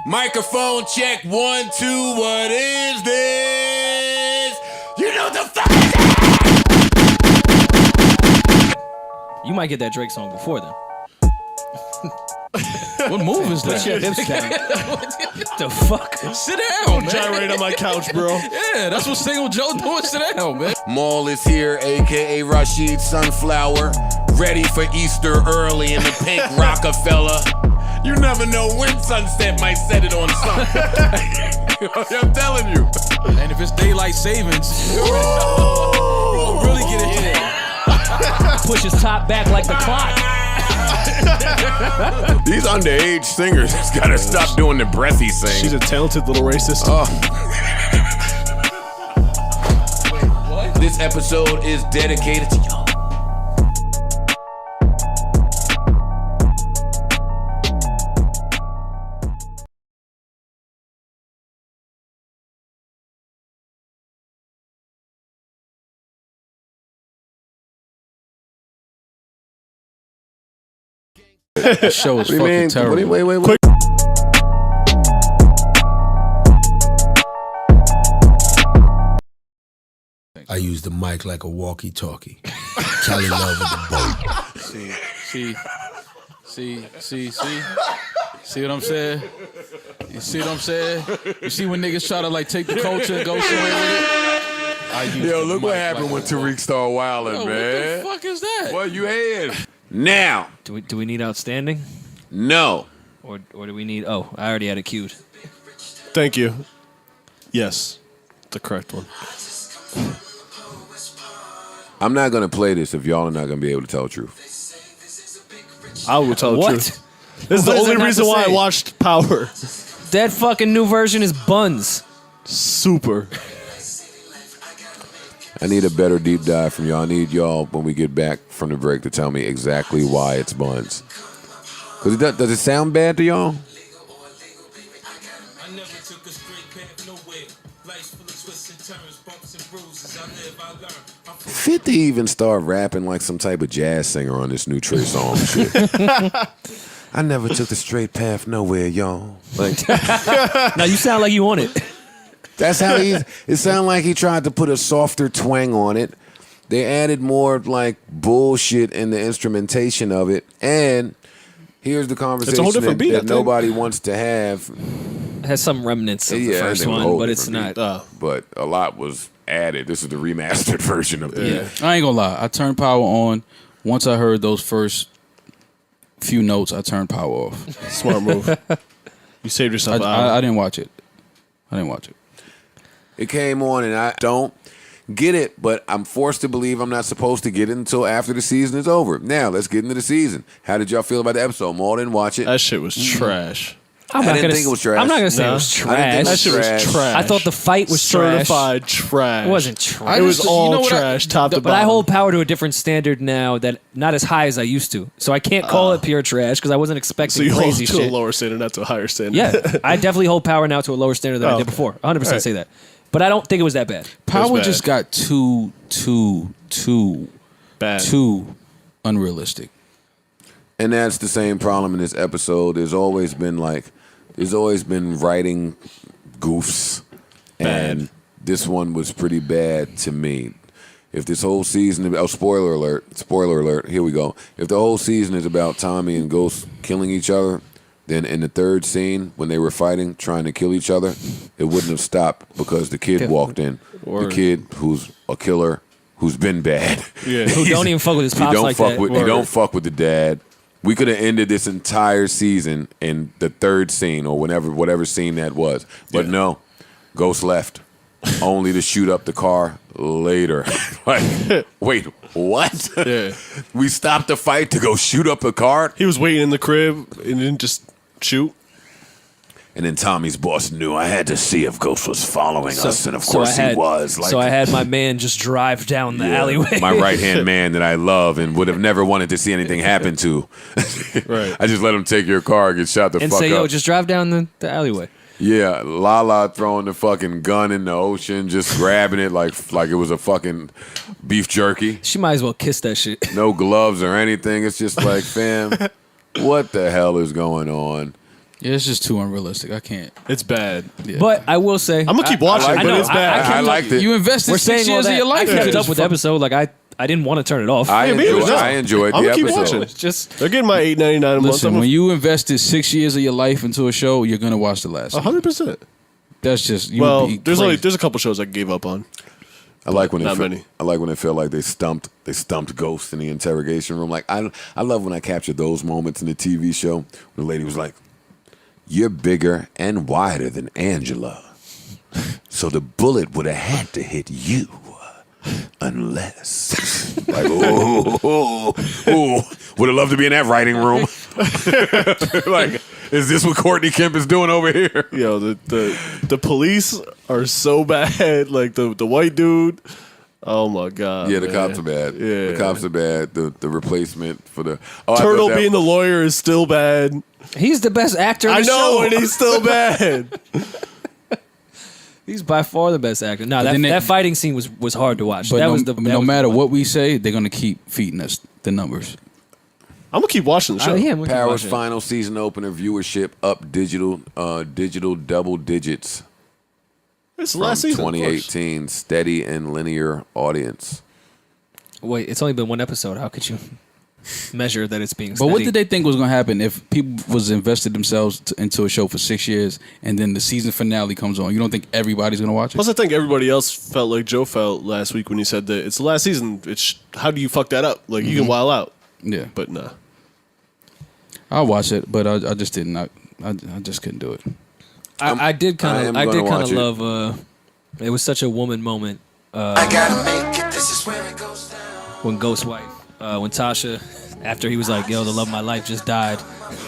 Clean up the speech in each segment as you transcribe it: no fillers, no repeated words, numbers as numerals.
Microphone check 1, 2. What is this? You know the fuck is it? You might get that Drake song before then. What move is that? What the fuck? Sit down, man. Gyrate on my couch, bro. Yeah, that's what Single Joe doing. Sit down, man. Maul is here, a.k.a. Rashid Sunflower. Ready for Easter early in the pink Rockefeller. You never know when sunset might set it on sun. I'm telling you. And if it's daylight savings, you gonna really get it in. Push his top back like the clock. These underage singers just gotta stop doing the breathy thing. She's a talented little racist. Oh. This episode is dedicated to y'all. The show is fucking terrible. Wait. I use the mic like a walkie-talkie. Cali love with the boat. See what I'm saying? You see what I'm saying? You see when niggas try to like take the culture and go somewhere with it? Yo, look what happened when Tariq started wilding, man. What the fuck is that? What you had? Now. Do we need outstanding? No. Or do we need... Oh, I already had it queued. Thank you. Yes, the correct one. I'm not going to play this if y'all are not going to be able to tell the truth. I will tell the What? truth. This is the What is only there not reason to why I say? watched Power. That fucking new version is buns. Super. I need a better deep dive from y'all. I need y'all, when we get back from the break, to tell me exactly why it's buns. Because does it sound bad to y'all? 50 even start rapping like some type of jazz singer on this new Trey song shit. I never took the straight path nowhere, y'all. Like, Now you sound like you want it. that's how it sounded like he tried to put a softer twang on it. They added more like bullshit in the instrumentation of it. And here's the conversation whole different beat, I that think. nobody wants to have. It has some remnants of the Yeah, first it's a one, whole but it's different not. beat. But a lot was added. This is the remastered version of the Yeah. I ain't gonna lie. I turned Power on. Once I heard those first few notes, I turned Power off. Smart move. You saved yourself out. I didn't watch it. It came on, and I don't get it, but I'm forced to believe I'm not supposed to get it until after the season is over. Now, let's get into the season. How did y'all feel about the episode? Maul didn't watch it. That shit was trash. I'm I not didn't gonna think it was trash. I'm not going to say No. it was I didn't trash. think That shit was trash. I thought the fight was trash. certified trash. It wasn't trash. It was just- all you know what trash, top to But bottom. I hold Power to a different standard now, that not as high as I used to. So I can't call it pure trash because I wasn't So expecting you hold crazy to shit. a lower standard, not to a higher standard. Yeah, I definitely hold Power now to a lower standard than I Oh, did okay. before. 100% All right. say that. But I don't think it was that bad. Power bad. just got too Bad. unrealistic. And that's the same problem in this episode. There's always been writing goofs, and this one was pretty bad to me. If this whole season, spoiler alert, here we go. If the whole season is about Tommy and Ghost killing each other, then in the third scene, when they were fighting, trying to kill each other, it wouldn't have stopped because the kid walked in. The kid who's a killer, who's been bad. Yeah. Who don't even fuck with his pops like that. You don't fuck with the dad. We could have ended this entire season in the third scene or whatever scene that was. But no, Ghost left, only to shoot up the car later. Like, wait, what? Yeah. We stopped the fight to go shoot up a car? He was waiting in the crib and didn't just shoot. And then Tommy's boss knew I had to see if Ghost was following us, and of course he was. Like, So I had my man just drive down the alleyway. my right-hand man that I love and would have never wanted to see anything happen to. Right. I just let him take your car and get shot the and fuck say, up. yo, just drive down the alleyway. Yeah, Lala throwing the fucking gun in the ocean, just grabbing it like it was a fucking beef jerky. She might as well kiss that shit. No gloves or anything. It's just like, fam, what the hell is going on? Yeah, it's just too unrealistic. I can't. It's bad. Yeah. But I will say, I'm gonna keep watching, I but know. it's bad. I liked it. You invested we're 6 saying all years of that. your life. I into kept this up with the episode. Like I didn't want to turn it off. I enjoyed I'm the gonna keep episode. watching. It's just They're getting my $8.99 a month. Listen, when you invested 6 years of your life into a show, you're gonna watch the last. 100%. That's just you Well, would be there's crazy. a couple shows I gave up on. I like when Not it felt, many. I like when it felt like they stumped Ghost in the interrogation room. Like I love when I captured those moments in the TV show when the lady was like, "You're bigger and wider than Angela, so the bullet would have had to hit you, unless." Like, would have loved to be in that writing room. Like, is this what Courtney Kemp is doing over here? Yo, the police are so bad. Like the white dude. Oh my god. Yeah, the man. cops are bad. Yeah. The cops are bad. The replacement for the I Turtle thought that- being the lawyer is still bad. he's the best actor. In I the know, show. and he's still bad. He's by far the best actor. No, then that fighting scene was hard to watch. But that no, was the no matter what we say, they're gonna keep feeding us the numbers. I'm gonna keep watching the show. Yeah, we can Power's watch it. final season opener viewership up digital double digits It's the from last season. of course. 2018. Steady and linear audience. Wait, it's only been one episode. How could you measure that it's being? But what steady? did they think was gonna happen if people was invested themselves into a show for 6 years and then the season finale comes on? You don't think everybody's gonna watch it? Plus, I think everybody else felt like Joe felt last week when he said that it's the last season. How do you fuck that up? Like you can wild out, Yeah, but nah. I'll watch it, but I just didn't. I just couldn't do it. I did kind of I am gonna kind watch of it. love. It was such a woman moment I gotta make it, this is where it goes down. when Ghost Wife, when Tasha, after he was like, "Yo, the love of my life just died,"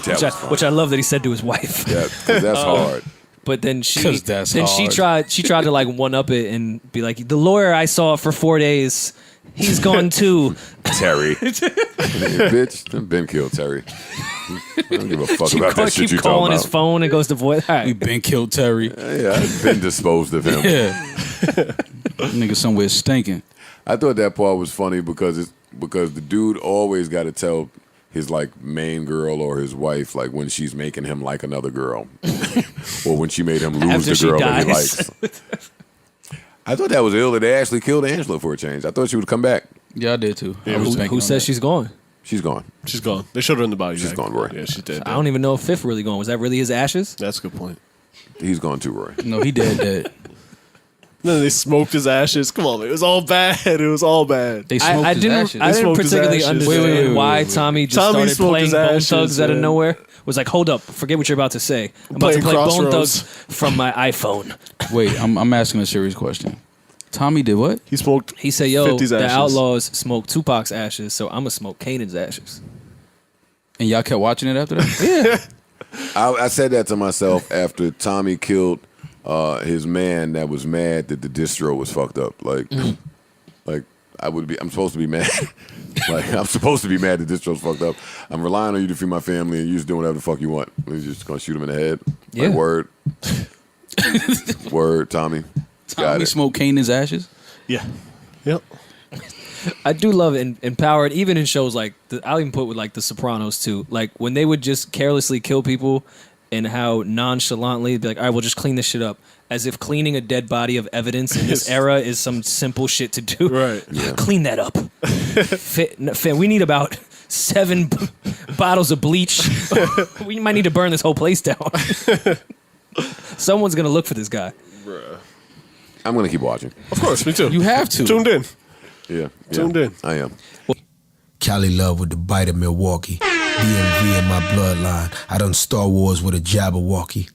That was fun. which I love that he said to his wife. Yeah, 'cause that's hard. But then she 'Cause that's she hard. tried to like one up it and be like, the lawyer I saw for 4 days, he's gone too. Terry, bitch, done been killed, Terry. I don't give a fuck about that shit keep you talking calling his about. phone and goes to voice. All We right. been killed Terry. Yeah, I've been disposed of him. Yeah, nigga somewhere stinking. I thought that part was funny because the dude always got to tell his like main girl or his wife like when she's making him like another girl, or when she made him lose After the she girl that he dies. likes. I thought that was ill that they actually killed Angela for a change. I thought she would come back. Yeah, I did too. I was banking Who on says that. she's gone? She's gone. She's gone. They showed her in the body. She's bag. gone, Roy. Yeah, she's dead. I don't even know if Fifth really gone. Was that really his ashes? That's a good point. He's gone too, Roy. No, he dead. Then they smoked his ashes. Come on, man. It was all bad. It was all bad. They smoked I his didn't. ashes. I didn't smoked his particularly ashes. understand Wait, why wait. Tommy just Tommy started smoked playing his Bone ashes, Thugs out of man. nowhere. Was like, hold up, forget what you're about to say. I'm about to Playing play Bone Crossroads. Thugs from my iPhone. Wait, I'm asking a serious question. Tommy did what? He smoked. He said, "Yo, 50's the ashes. Outlaws smoked Tupac's ashes, so I'm gonna smoke Kanan's ashes." And y'all kept watching it after that? I said that to myself after Tommy killed his man that was mad that the distro was fucked up. Like, I'm supposed to be mad. Like, I'm supposed to be mad that distro's fucked up. I'm relying on you to feed my family, and you just doing whatever the fuck you want. You're just gonna shoot him in the head. Yeah. Like, word. Word, Tommy. Got Tommy it. smoked Kanan's ashes? Yeah. Yep. I do love it in Power, and even in shows like I'll even put with like The Sopranos too. Like when they would just carelessly kill people, and how nonchalantly they'd be like, "All right, we'll just clean this shit up," as if cleaning a dead body of evidence in this era is some simple shit to do. Right. Yeah. Clean that up. We need about 7 bottles of bleach. We might need to burn this whole place down. Someone's gonna look for this guy. I'm gonna keep watching. Of course, me too. You have to. tuned in. Yeah. Tuned in. I am. Cali love with the bite of Milwaukee. DMV in my bloodline. I done Star Wars with a Jabberwocky.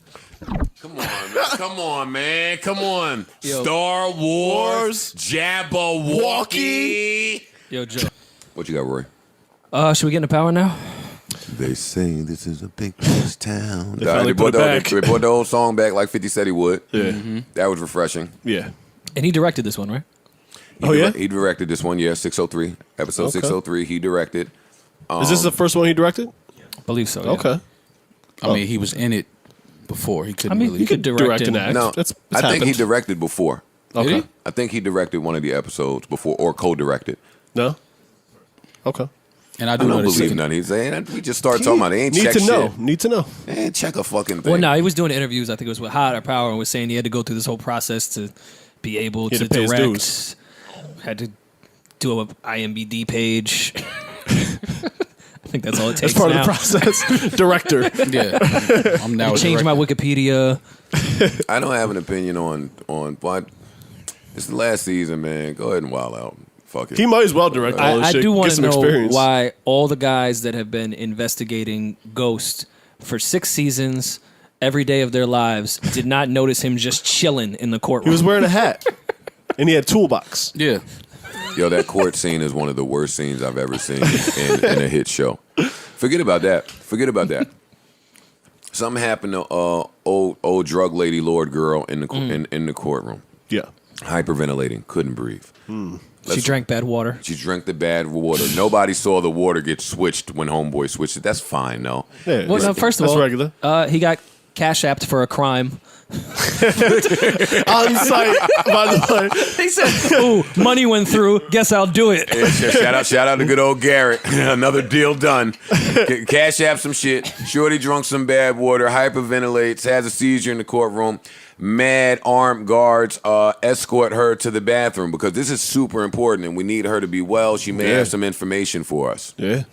Come on, man. Come on, man. Come on. Yo. Star Wars, Jabberwocky. Yo, Joe. What you got, Roy? Should we get into Power now? They say this is a big place town. They finally put it back. They brought the old song back like 50 said he would. Yeah. That was refreshing. Yeah. And he directed this one, right? He directed this one, yeah, 603. Episode Okay. 603, he directed. Is this the first one he directed? I believe so. Yeah. Okay. I mean, he was in it before. He couldn't I mean, really. you could direct an and act. No, That's I think he happened. directed before. Okay. he? I think he directed one of the episodes before or co-directed. No. Okay. And I I do know don't they're believe sick. none he's saying. We just start talking about it. They ain't Need check to know. shit. Need to know. They ain't check a fucking thing. Well, no, he was doing interviews. I think it was with Hot Power, and was saying he had to go through this whole process to be able He to had to pay his direct. dues. Had to do a IMBD page. I think that's all it takes. That's part now. of the process. Director. Yeah, I'm now a Change my director. Wikipedia. I don't have an opinion on what. It's the last season, man. Go ahead and wild out. Fuck it. He might as well direct all this I shit. do want Get to some know experience. why all the guys that have been investigating Ghost for 6 seasons, every day of their lives, did not notice him just chilling in the courtroom. He was wearing a hat. And he had a toolbox. Yeah, Yo, that court scene is one of the worst scenes I've ever seen in a hit show. Forget about that. Forget about that. Something happened to old drug lady Lord girl in the in the courtroom. Yeah. Hyperventilating, couldn't breathe. She drank bad water. She drank the bad water. Nobody saw the water get switched when Homeboy switched it. That's fine, no. Yeah, Well, no, first of that's all, regular. he got cash apped for a crime. On site, by the way. He said, "Ooh, money went through. Guess I'll do it." Yeah, shout out to good old Garrett. Another deal done. Cash app some shit. Shorty drunk some bad water. Hyperventilates. Has a seizure in the courtroom. Mad armed guards escort her to the bathroom because this is super important and we need her to be well. She may have some information for us. Yeah.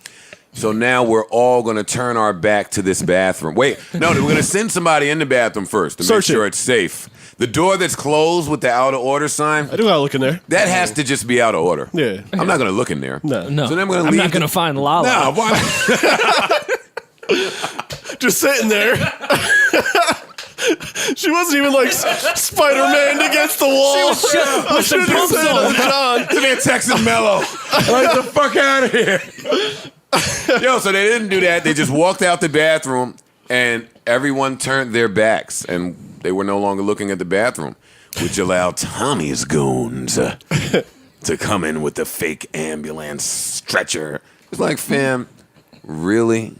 So now we're all going to turn our back to this bathroom. Wait, no, we're going to send somebody in the bathroom first to make Search sure it. it's safe. The door that's closed with the out of order sign, I do gotta look in there. that has to just be out of order. Yeah. I'm not going to look in there. No. No, So then we're gonna I'm leave not going to find Lala. No, why? Just sitting there. She wasn't even like Spider-Man against the wall. She was with should the have bumps said on. John. They're texting Mello. Get the fuck out of here. Yo, so they didn't do that. They just walked out the bathroom and everyone turned their backs and they were no longer looking at the bathroom, which allowed Tommy's goons to come in with the fake ambulance stretcher. It's like, fam, really?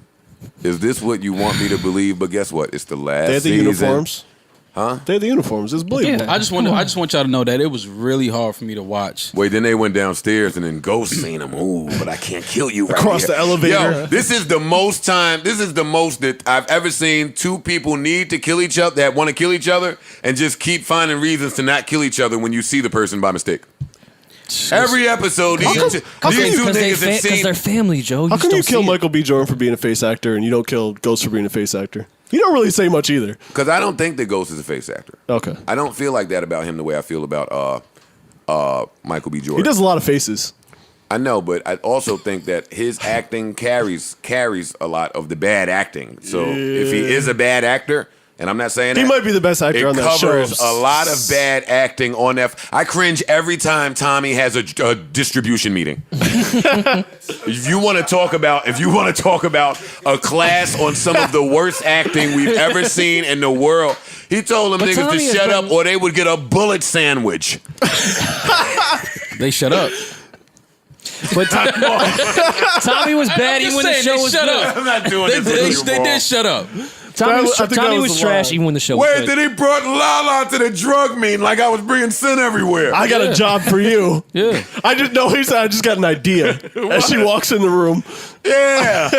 Is this what you want me to believe? But guess what? It's the last They had the season. uniforms. Huh? They had the uniforms. It's believable. Yeah. I just want y'all to know that it was really hard for me to watch. Wait, then they went downstairs and then Ghost seen him. Ooh, but I can't kill you right Across here. the elevator. Yo, this is the most that I've ever seen two people need to kill each other, that want to kill each other, and just keep finding reasons to not kill each other when you see the person by mistake. Every episode, these two niggas have Because seen. they're family, Joe. How just come you don't kill see it. Michael B. Jordan for being a face actor and you don't kill Ghost for being a face actor? You don't really say much either. Because I don't think that Ghost is a face actor. Okay. I don't feel like that about him the way I feel about Michael B. Jordan. He does a lot of faces. I know, but I also think that his acting carries a lot of the bad acting. So if he is a bad actor, and I'm not saying He that, might be the best actor it on that show. covers a lot of bad acting on that. I cringe every time Tommy has a distribution meeting. If you want to talk about a class on some of the worst acting we've ever seen in the world, he told them But niggas Tommy to has shut up been- or they would get a bullet sandwich. They shut up. But Tommy was bad even when the show was shut good. up. I'm not doing They, this. they did shut up. Tommy was, I think that Tommy was was the trash line. even when the show was Wait, good. then he brought Lala to the drug meeting like I was bringing sin everywhere. I got a job for you. Yeah. I didn't know he said I just got an idea. As she walks in the room. Yeah.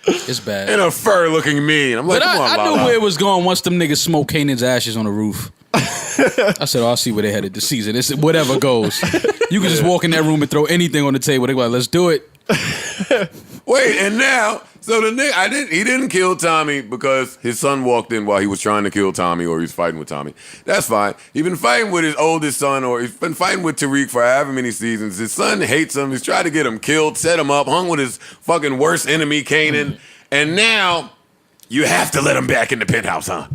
It's bad. In a fur-looking mean. I'm like, But come on, I knew Lala. where it was going once them niggas smoked Kanan's ashes on the roof. I said, I'll see where they headed this season. It's whatever goes. You can just walk in that room and throw anything on the table. They go, let's do it. Wait, and now, so the nigga, he didn't kill Tommy because his son walked in while he was trying to kill Tommy or he was fighting with Tommy. That's fine. He's been fighting with his oldest son or he's been fighting with Tariq for however many seasons. His son hates him. He's tried to get him killed, set him up, hung with his fucking worst enemy, Kanan. And now you have to let him back in the penthouse, huh?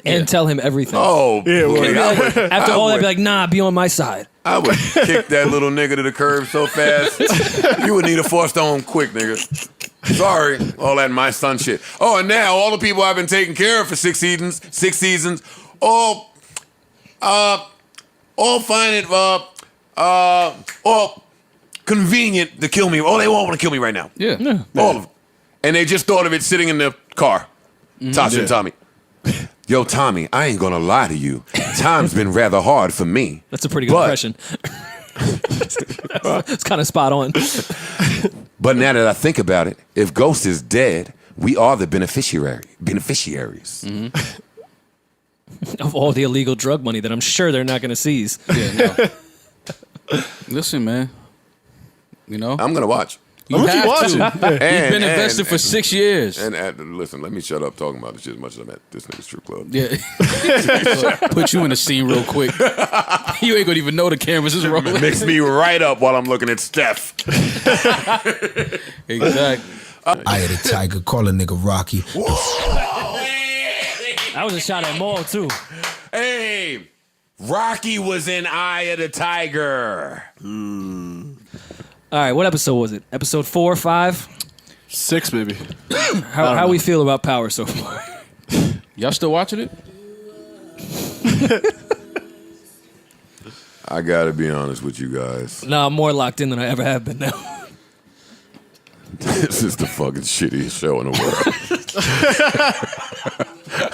and tell him everything. Oh, Yeah, well, boy, I would- After I all that, would- be like, nah, be on my side. I would kick that little nigga to the curb so fast. You would need a forced on quick, nigga. Sorry, all that my son shit. Oh, and now all the people I've been taking care of for 6 seasons, all find it all convenient to kill me. Oh, they all want to kill me right now. Yeah. All of them. And they just thought of it sitting in the car. Tasha and Tommy. Yo, Tommy, I ain't gonna lie to you. Time's been rather hard for me. That's a pretty good But- impression. It's kind of spot on. But now that I think about it, if Ghost is dead, we are the beneficiaries. Of all the illegal drug money that I'm sure they're not going to seize. Yeah, no. Listen, man. You know, I'm gonna watch. you I'm gonna keep have to. watching. You've been invested for 6 years. And listen, let me shut up talking about this shit as much as I'm at this nigga's strip club. Yeah. Put you in the scene real quick. You ain't gonna even know the cameras is rolling. Mix me right up while I'm looking at Steph. Exactly. Eye of the Tiger, call a nigga Rocky. That was a shot at Maul, too. Hey, Rocky was in Eye of the Tiger. All right, what episode was it? Episode 4 or 5? 6 maybe. How we feel about Power so far? Y'all still watching it? I gotta be honest with you guys. No, I'm more locked in than I ever have been now. This is the fucking shittiest show in the world.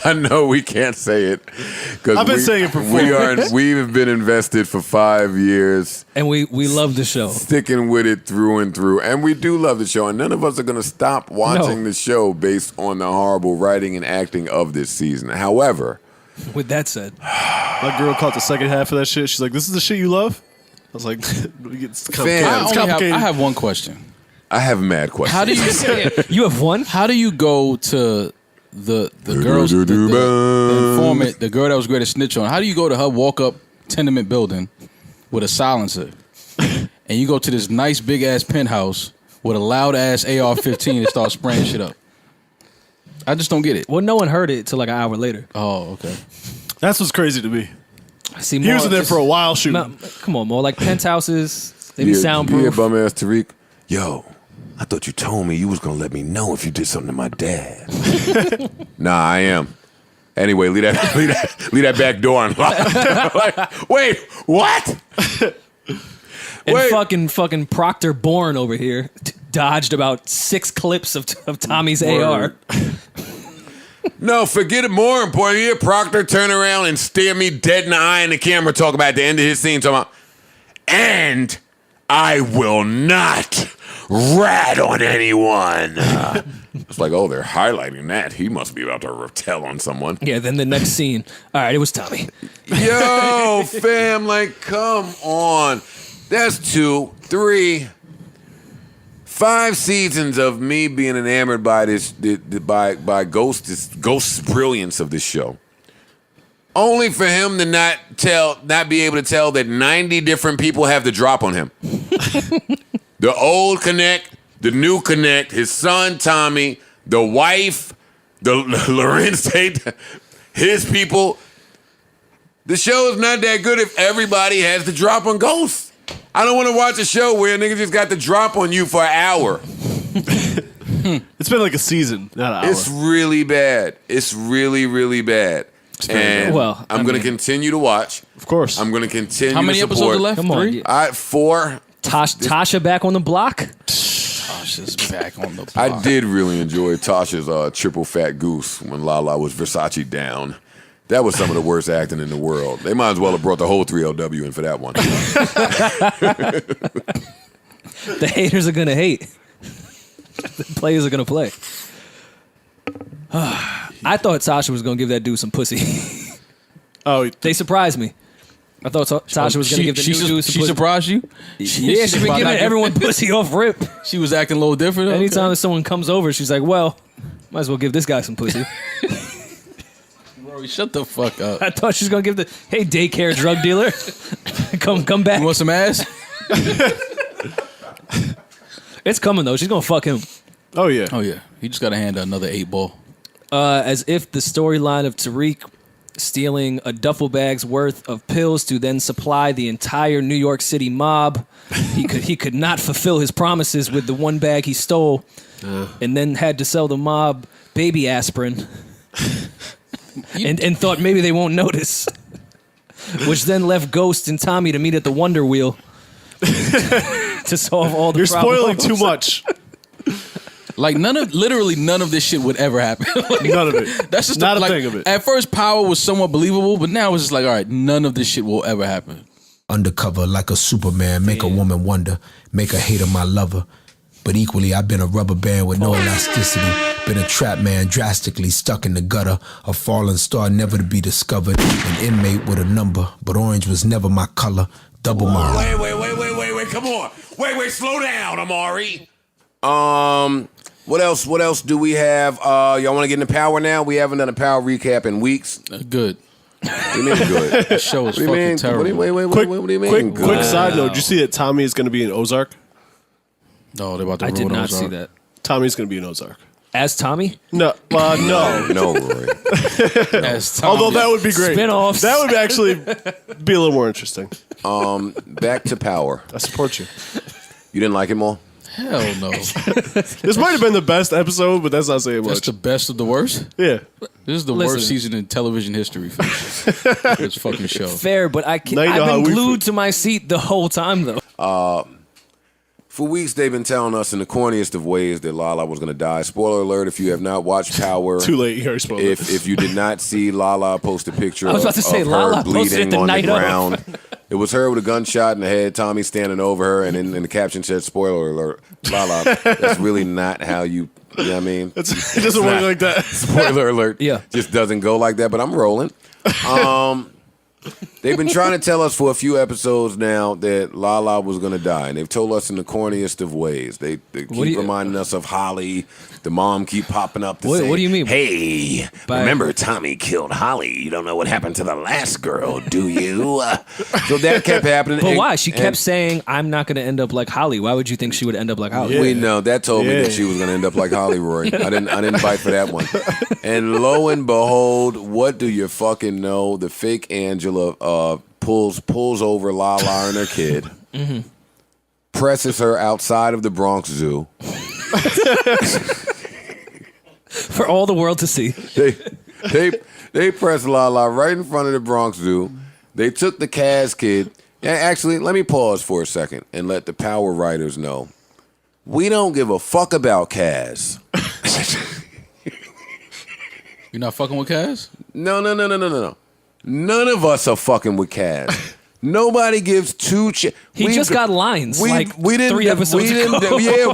I know we can't say it because I've been saying it for 4 we've been invested for 5 years, And we love the show. sticking with it through and through, and we do love the show. And none of us are gonna stop watching No. the show based on the horrible writing and acting of this season. However, With that said, My girl caught the second half of that shit. She's like, "This is the shit you love." I was like, "It's complicated." Fam. It's complicated. I have one question. I have mad questions. How do you you have one? how do you go to the girls the informant, the girl that was great at snitch on? How do you go to her walk up tenement building with a silencer, and you go to this nice big ass penthouse with a loud ass AR-15 and start spraying shit up? I just don't get it. Well, no one heard it till like an hour later. Oh, okay. That's what's crazy to me. I see He more was in there just- for a while shooting. No, come on, more like penthouses. They be Yeah, soundproof. bum ass Tariq. Yo, I thought you told me you was gonna let me know if you did something to my dad. Nah, I am. Anyway, leave that back door unlocked. Like, wait, what? And Wait. fucking Proctor Bourne over here dodged about 6 clips of Tommy's AR. No, forget it. More important, you hear Proctor turn around and stare me dead in the eye in the camera, talk about at the end of his scene, talking about, and I will not rat on anyone. It's like, oh, they're highlighting that. He must be about to tell on someone. Yeah, then the next scene. All right, it was Tommy. Yo, fam, like, come on. That's 2, 3, 5 seasons of me being enamored by this, by Ghost's brilliance of this show. Only for him to not be able to tell that 90 different people have the drop on him. The old connect, the new connect, his son Tommy, the wife, the Lorenz Tate, his people. The show is not that good if everybody has the drop on Ghost. I don't want to watch a show where a nigga just got the drop on you for an hour. It's been like a season, not an hour. It's really bad. It's really, really bad. And Well, I'm I going to mean- continue to watch. Of course. I'm going to continue How many to episodes support. are left? Come on. 3? 4. Tasha back on the block? Tasha's back on the block. I did really enjoy Tasha's triple fat goose when Lala was Versace down. That was some of the worst acting in the world. They might as well have brought the whole 3LW in for that one. The haters are going to hate. The players are going to play. I thought Tasha was going to give that dude some pussy. Oh, They surprised me. I thought Tasha was going to give the new dude some She pussy. surprised you? Yeah, she's been about giving not- everyone pussy off rip. She was acting a little different. Okay. Anytime that someone comes over, she's like, well, might as well give this guy some pussy. Bro, shut the fuck up. I thought she was going to give the, hey, daycare drug dealer, come back. You want some ass? It's coming, though. She's going to fuck him. oh yeah. Oh yeah. He just got to hand her another 8-ball. As if the storyline of Tariq stealing a duffel bag's worth of pills to then supply the entire New York City mob. He could not fulfill his promises with the one bag he stole, and then had to sell the mob baby aspirin, and thought maybe they won't notice, which then left Ghost and Tommy to meet at the Wonder Wheel to solve all the You're problems. spoiling too much. Like literally none of this shit would ever happen. Like, None of it. that's just Not a like, thing of it. At first, Power was somewhat believable, but now it's just like, all right, none of this shit will ever happen. Undercover like a Superman, make a woman wonder, make her hate of my lover. But equally, I've been a rubber band with no elasticity. Been a trap man drastically stuck in the gutter. A fallen star never to be discovered. An inmate with a number, but orange was never my color. Double my... Wait, come on. Wait, slow down, Amari. What else do we have? Y'all want to get into Power now? We haven't done a Power recap in weeks. Good. What do you mean good? The show is What do you fucking mean? terrible. What do you mean? Quick side note. Did you see that Tommy is going to be in Ozark? No, they're about to I did ruin not Ozark. see that. Tommy's going to be in Ozark. As Tommy? No. No. No, Rory. As Tommy. Although that would be great. Spinoffs. That would actually be a little more interesting. Back to Power. I support you. You didn't like it more? Hell no. This might have been the best episode, but that's not saying That's much. the best of the worst. Yeah. This is the Listen. worst season in television history for this fucking show. Fair, but I can't, Now you know I've how been we glued to my seat the whole time, though. For weeks, they've been telling us in the corniest of ways that Lala was going to die. Spoiler alert, if you have not watched Power... Too late. You already spoiled it. If you did not see Lala post a picture I was about to say, of her Lala posted it bleeding the on the night of. ground, it was her with a gunshot in the head, Tommy standing over her, and in the caption said, spoiler alert, Lala, that's really not how you know what I mean? It doesn't work like that. Spoiler alert. Yeah. Just doesn't go like that, but I'm rolling. They've been trying to tell us for a few episodes now that Lala was going to die, and they've told us in the corniest of ways. They keep reminding us of Holly. The mom keep popping up to say, What do you mean? Hey, remember Tommy killed Holly. You don't know what happened to the last girl, do you? So that kept happening. But And- why? She kept and saying, I'm not going to end up like Holly. Why would you think she would end up like Holly? We know that told me Yeah. that she was going to end up like Holly, Roy. I didn't fight for that one. And lo and behold, what do you fucking know? The fake Angela pulls over Lala and her kid, presses her outside of the Bronx Zoo. For all the world to see. They pressed Lala right in front of the Bronx Zoo. They took the Kaz kid. And actually, let me pause for a second and let the Power writers know. We don't give a fuck about Kaz. You're not fucking with Kaz? No. None of us are fucking with Kaz. Nobody gives two shit. He just got lines like we didn't 3 episodes ago.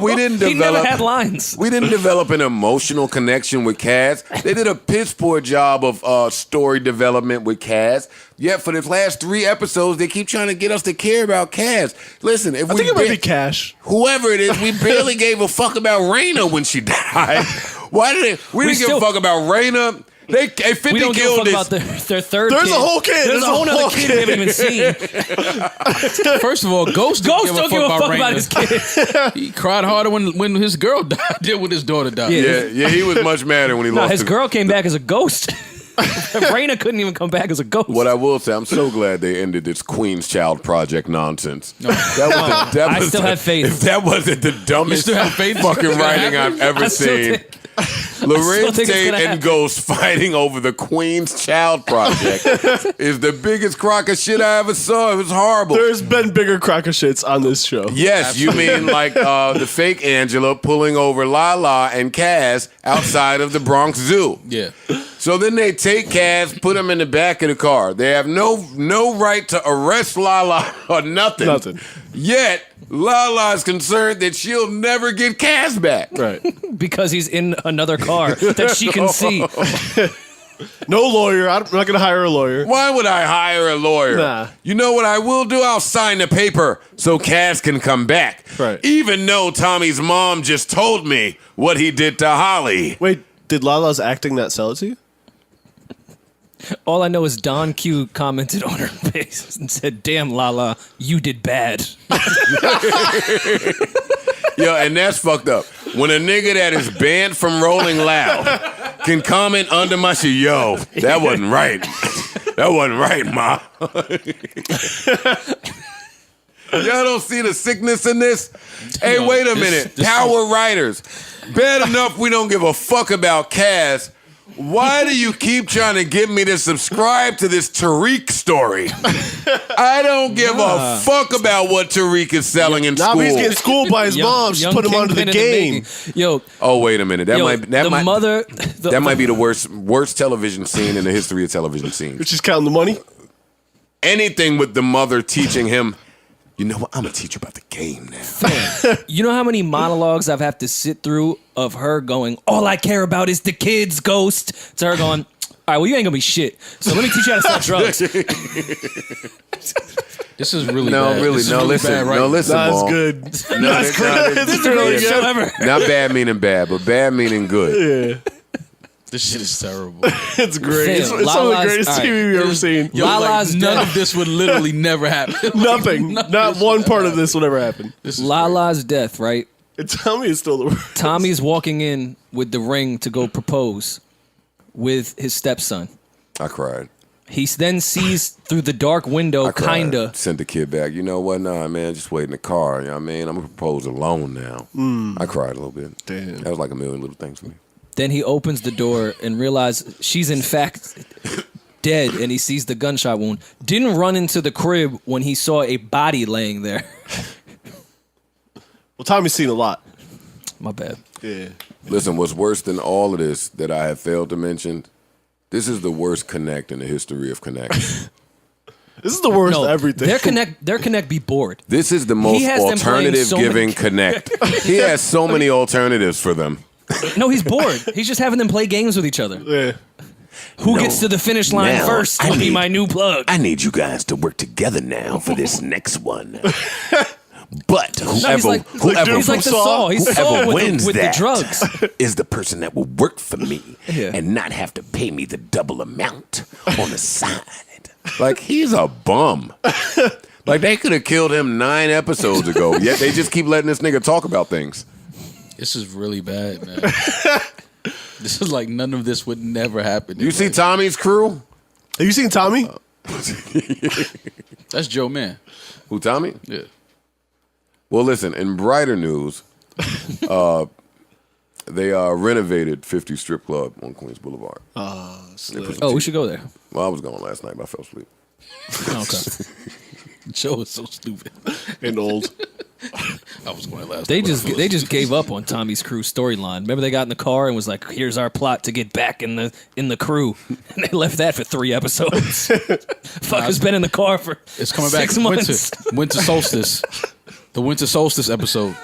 we didn't develop. He never had lines. We didn't develop an emotional connection with Kaz. They did a piss poor job of story development with Kaz. Yet for the last 3 episodes, they keep trying to get us to care about Kaz. Listen, if I we think it might be Cash. whoever it is, we barely gave a fuck about Raina when she died. Why did it? We didn't give a fuck about Raina. They 50 We don't give a killed fuck this. about their third There's kid. a whole kid. There's a whole other kid we haven't even seen. First of all, Ghost Ghost don't don't give a fuck about his Raina. kid. He cried harder when his girl died than when his daughter died. Yeah. Yeah, he was much madder when he No, lost his girl came back as a ghost. Raina couldn't even come back as a ghost. What I will say, I'm so glad they ended this Queen's Child Project nonsense. I still have faith. If that wasn't the dumbest still have faith fucking it's gonna writing happen? I've ever I still seen. think- Lorenz think it's Tate gonna and happen. Ghost fighting over the Queen's Child Project is the biggest crock of shit I ever saw. It was horrible. There's been bigger crock of shits on this show. Yes, you mean like the fake Angela pulling over Lala and Kaz outside of the Bronx Zoo. Yeah. So then they take Kaz, put him in the back of the car. They have no right to arrest Lala or nothing. Nothing. Yet Lala is concerned that she'll never get Kaz back. Right. because he's in another car that she can see. No lawyer. I'm not going to hire a lawyer. Why would I hire a lawyer? Nah. You know what I will do? I'll sign the paper so Kaz can come back. Right. Even though Tommy's mom just told me what he did to Holly. Wait, did Lala's acting not sell it to you? All I know is Don Q commented on her face and said, "Damn, Lala, you did bad." Yo, and that's fucked up. When a nigga that is banned from Rolling Loud can comment under my shit, yo, that wasn't right. That wasn't right, ma. Y'all don't see the sickness in this? Hey, No, wait a this- minute. this- Power writers. Bad enough we don't give a fuck about Kaz. Why do you keep trying to get me to subscribe to this Tariq story? I don't give a fuck about what Tariq is selling in Nah, school. but he's getting schooled by his mom. She's put him under the Kingpin in game. making. Yo, Oh, wait a minute. That might the might be the worst television scene in the history of television scenes. She's counting the money. Anything with the mother teaching him You know what? I'm gonna teach you about the game now. You know how many monologues I've had to sit through of her going, all I care about is the kids, Ghost, to her going, all right, well, you ain't gonna be shit. So let me teach you how to sell drugs. This is really No, bad. really, This is no, really listen, bad, right? no, listen, That's Maul. good. No, That's this This is really good. Show ever. Not bad meaning bad, but bad meaning good. Yeah, This shit is terrible. it's great. It's, Fam, it's some of the Lala's- greatest all right. TV we've ever seen. Yo, Lala's like, none death. of this would literally never happen. Nothing. None of Not this one would part ever of this will ever happen. This is Lala's death, right? And tell me it's still the worst. Tommy's walking in with the ring to go propose with his stepson. I cried. He then sees through the dark window, I cried. kinda. Sent the kid back. You know what? Nah, man, just wait in the car. You know what I mean? I'm gonna propose alone now. I cried a little bit. Damn. That was like a million little things for me. Then he opens the door and realizes she's in fact dead, and he sees the gunshot wound. Didn't run into the crib when he saw a body laying there. Well, Tommy's seen a lot. My bad. Yeah. Listen, what's worse than all of this that I have failed to mention? This is the worst connect in the history of connect. This is the worst No, of everything. their connect be bored. This is the most has them playing alternative so many- giving connect. He has so many alternatives for them. No, he's bored. He's just having them play games with each other. Yeah. Who No. gets to the finish line Now, first I will be need- my new plug. I need you guys to work together now for this next one. But No, whoever, he's like whoever, the Saw. Saw. He's whoever Saw with wins the that drugs. is the person that will work for me Yeah. and not have to pay me the double amount on the side. Like, he's a bum. Like, they could have killed him 9 episodes ago, yet they just keep letting this nigga talk about things. This is really bad, man. This is like none of this would never happen. You see Tommy's crew? Have you seen Tommy? That's Joe Man. Who, Tommy? Yeah. Well, listen, in brighter news, they renovated 50 Strip Club on Queens Boulevard. Oh, we should go there. Well, I was going last night, but I fell asleep. Oh, okay. Joe is so stupid. And old. I was going last. They night, but I just fell they just asleep. gave up on Tommy's crew storyline. Remember, they got in the car and was like, "Here's our plot to get back in the crew," and they left that for 3 episodes. Fucker's been in the car for It's coming back. 6 months. Winter solstice. The winter solstice episode.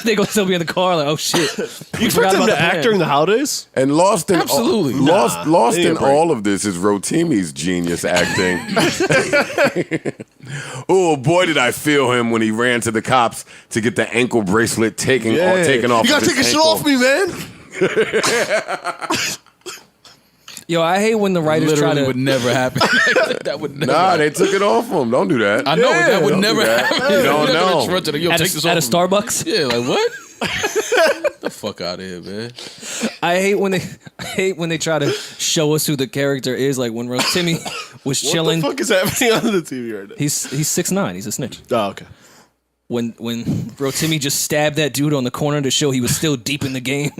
They gonna still be in the car like, "Oh shit!" You expect him to act during the holidays? And lost in Absolutely. lost Give me in a break. all of this is Rotimi's genius acting. Oh boy, did I feel him when he ran to the cops to get the ankle bracelet taken off. You gotta of take his a shit ankle. off me, man. Yo, I hate when the writers Literally try to. would never happen. That would never. Nah, happen. they took it off him. Don't do that. I know Yeah, that would don't never do that. happen. You don't You're not gonna know. just run to the, yo, At take this a off of me. Starbucks, Yeah, like what? Get the fuck out of here, man. I hate when they try to show us who the character is. Like when Timmy was What chilling. the fuck is happening on the TV right now? He's 6'9". He's a snitch. Oh, okay. When Rotimi just stabbed that dude on the corner to show he was still deep in the game.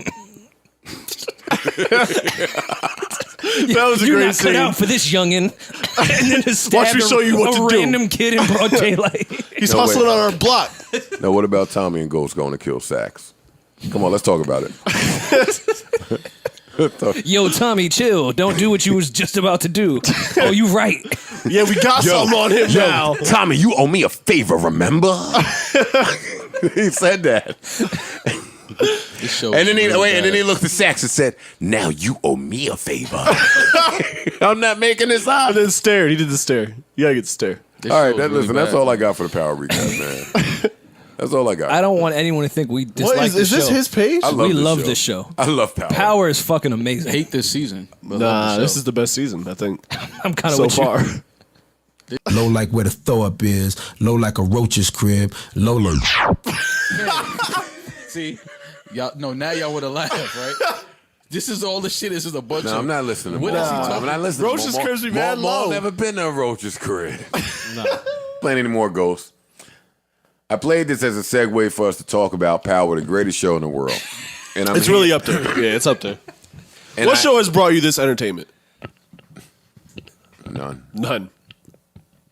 That was a You're great not scene. cut out for this youngin. And then just Watch stabbed me show you what a to do. random kid in broad daylight. He's No, hustling wait. on our block. Now, what about Tommy and Ghost going to kill Sax? Come on, let's talk about it. Yo, Tommy, chill. Don't do what you was just about to do. Oh, you right. Yeah, we got something on him now. Tommy, you owe me a favor, remember? He said that. This show And is then he really and then bad. he looked at Sax and said, "Now you owe me a favor." I'm not making this up. And then stared. He did the stare. You gotta get the stare. This All right, show is really listen, that's bad. all I got for the power recap, man. That's all I got. I don't want anyone to think we dislike What is this this show. his page? I love We this love show. this show. I love power. Power is fucking amazing. Hate this season. but love Nah, the this show. is the best season, I think, I'm kind of so with far. you. Low like where the throw up is. Low like a roach's crib. Low like. See, y'all. No, now y'all would have laughed, right? This is all the shit. This is a bunch No, of. I'm not listening. What to is he Maul. talking I'm not listening. Roach's to Maul. crib's be mad Maul low. never been to a Roach's crib. Playing any more Ghosts. I played this as a segue for us to talk about Power, the greatest show in the world. And I'm It's really up there. Yeah, it's up there. and What I- show has brought you this entertainment? None. None.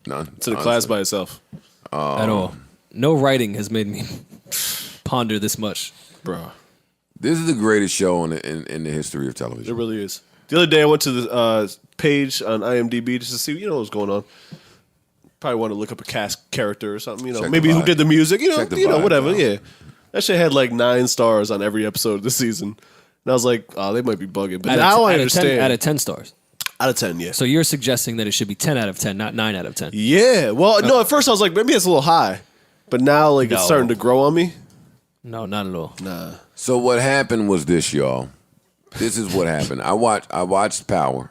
None. It's in a class by itself. At all. No writing has made me ponder this much. Bro, This is the greatest show in the history of it television. really is. The other day I went to the page on IMDb just to see, what was going on. Probably want to look up a cast character or something. Check Maybe the who vibe. did the music. Check the vibe, Whatever. bro. Yeah, that shit had like 9 stars on every episode this season, and I was like, oh, they might be bugging. But now I understand. Out of 10 stars. Out of 10, yeah. So you're suggesting that it should be 10 out of 10, not 9 out of 10. Yeah. Well, no. At first I was like, maybe it's a little high, but now like it's No. starting to grow on me. No, not at all. Nah. So what happened was this, y'all. This is what happened. I watched Power.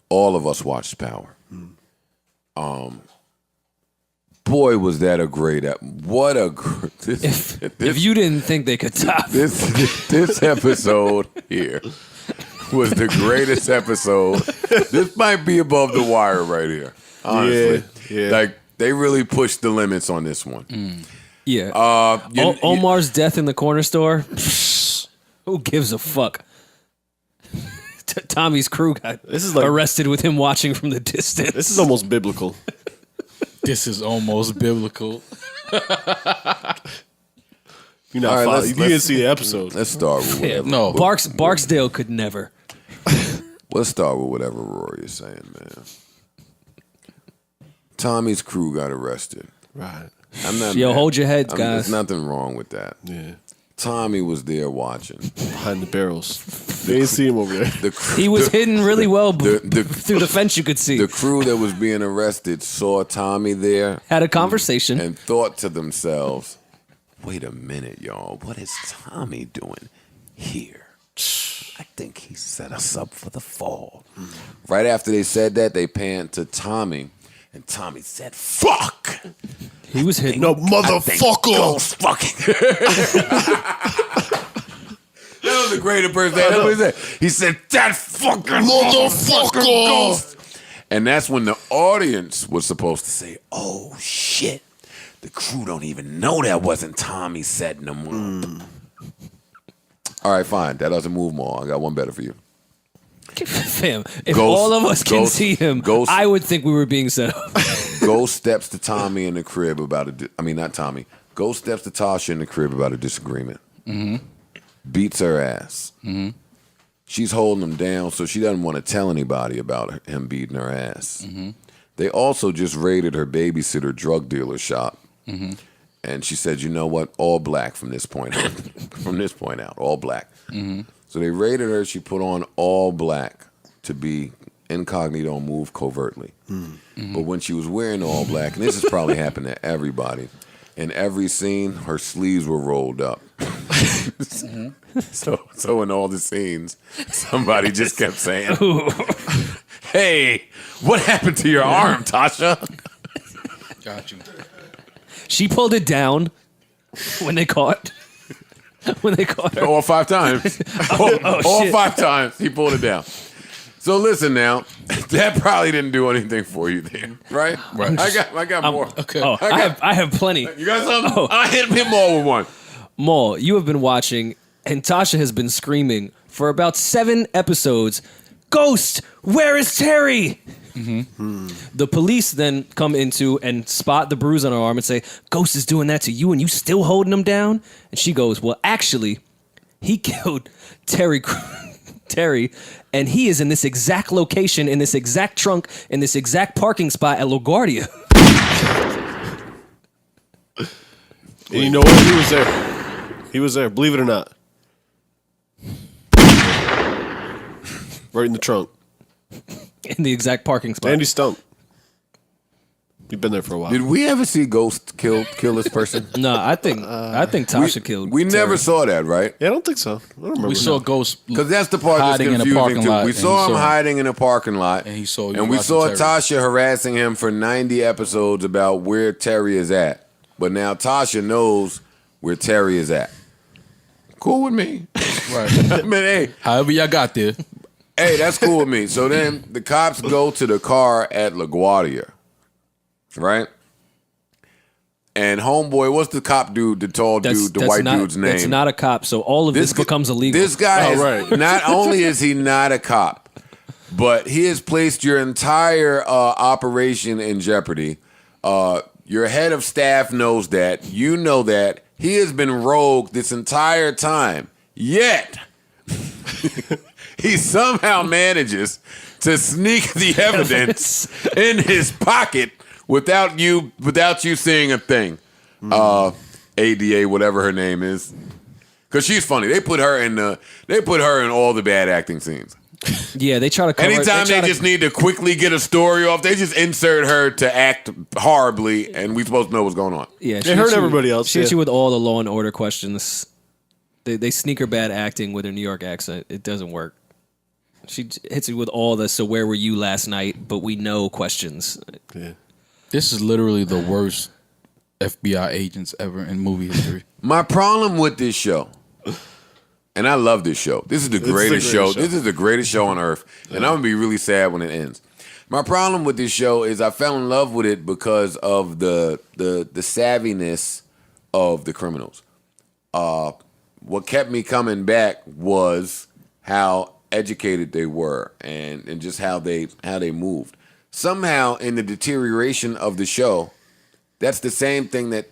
All of us watched Power. Boy, was that a great what a If you didn't think they could top this episode here was the greatest episode. This might be above The Wire right here. Honestly, Yeah. like they really pushed the limits on this one. Yeah. Omar's death in the corner store. Who gives a fuck? Tommy's crew got This is like- arrested with him watching from the distance. This is almost biblical. This is almost biblical. You're not All right, following. let's- You didn't see the episode. Let's start with Yeah, whatever. No. Barksdale could never. Let's start with whatever Rory is saying, man. Tommy's crew got arrested. Right. I'm not. Yo, mad. hold your heads, There's guys. nothing wrong with that. Yeah. Tommy was there watching. Behind the barrels. They didn't see him over there. The crew, He was hidden really well the- through the fence. You could see. the crew that was being arrested saw Tommy there Had a conversation. and thought to themselves, "Wait a minute, y'all. What is Tommy doing here? I think he set us up for the fall." Right after they said that, they panned to Tommy, and Tommy said, "Fuck." He was hidden. No, motherfucker. Ghost fucking. That was a great impersonation. That's what he said. He said, "That fucking motherfucker ghost." And that's when the audience was supposed to say, "Oh shit, the crew don't even know that wasn't Tommy setting them up." All right, fine. That doesn't move more. I got one better for you. Fam, if Ghost- all of us can Ghost- see him, Ghost- I would think we were being set up. Ghost steps to Tommy in the crib about not Tommy. Ghost steps to Tasha in the crib about a disagreement. Beats her ass. She's holding him down, so she doesn't want to tell anybody about him beating her ass. They also just raided her babysitter drug dealer shop. And she said, "You know what? All black from this point on. From this point out, all black." So they raided her. She put on all black to be incognito and move covertly. But when she was wearing all black, and this has probably happened to everybody, in every scene, her sleeves were rolled up. So in all the scenes, somebody just kept saying, "Hey, what happened to your arm, Tasha?" Got you. She pulled it down when they caught her. All 5 times. all shit. 5 times he pulled it down. So listen now, that probably didn't do anything for you then, right? Right. I got more. Okay. Oh, I have plenty. You got something? Oh. I hit him all with one. Maul, you have been watching, and Tasha has been screaming for about 7 episodes, "Ghost, where is Terry?" The police then come into and spot the bruise on her arm and say, "Ghost is doing that to you and you still holding him down?" And she goes, "Well, actually, he killed Terry, and he is in this exact location, in this exact trunk, in this exact parking spot at LaGuardia." And you know what? He was there. He was there. Believe it or not. Right in the trunk. In the exact parking spot. Andy Stump. You've been there for a while. Did we ever see Ghost kill this person? No, I think Tasha killed. We never Terry. saw that, right? Yeah, I don't think so. I don't remember. We saw Ghost Because that's the part that's hiding in a confusing parking too. lot. We and saw he him hiding in a parking lot, And he saw you and we watching saw Terry. Tasha harassing him for 90 episodes about where Terry is at. But now Tasha knows where Terry is at. Cool with me. Right. I mean, hey, However y'all got there. hey, that's cool with me. So then the cops go to the car at LaGuardia, right? And homeboy, what's the cop dude, the tall dude, the white dude's name? That's not a cop, so all of this becomes illegal. This guy, Oh, is, right. not only is he not a cop, but he has placed your entire operation in jeopardy. Your head of staff knows that. You know that. He has been rogue this entire time. Yet, he somehow manages to sneak the evidence in his pocket without you seeing a thing. ADA, whatever her name is, because she's funny. They put her in all the bad acting scenes. Yeah, they try to cover Anytime they just need to quickly get a story off, they just insert her to act horribly, and we supposed to know what's going on. Yeah, They hurt everybody else, She hits yeah. you with all the Law and Order questions. They sneak her bad acting with her New York accent. It doesn't work. She hits you with all the "so where were you last night?" but we know questions. Yeah. This is literally the worst FBI agents ever in movie history. My problem with this show, and I love this show. This is the greatest show. This is the greatest show on earth, and I'm gonna be really sad when it ends. My problem with this show is I fell in love with it because of the savviness of the criminals. What kept me coming back was how educated they were and just how they moved. Somehow in the deterioration of the show, that's the same thing that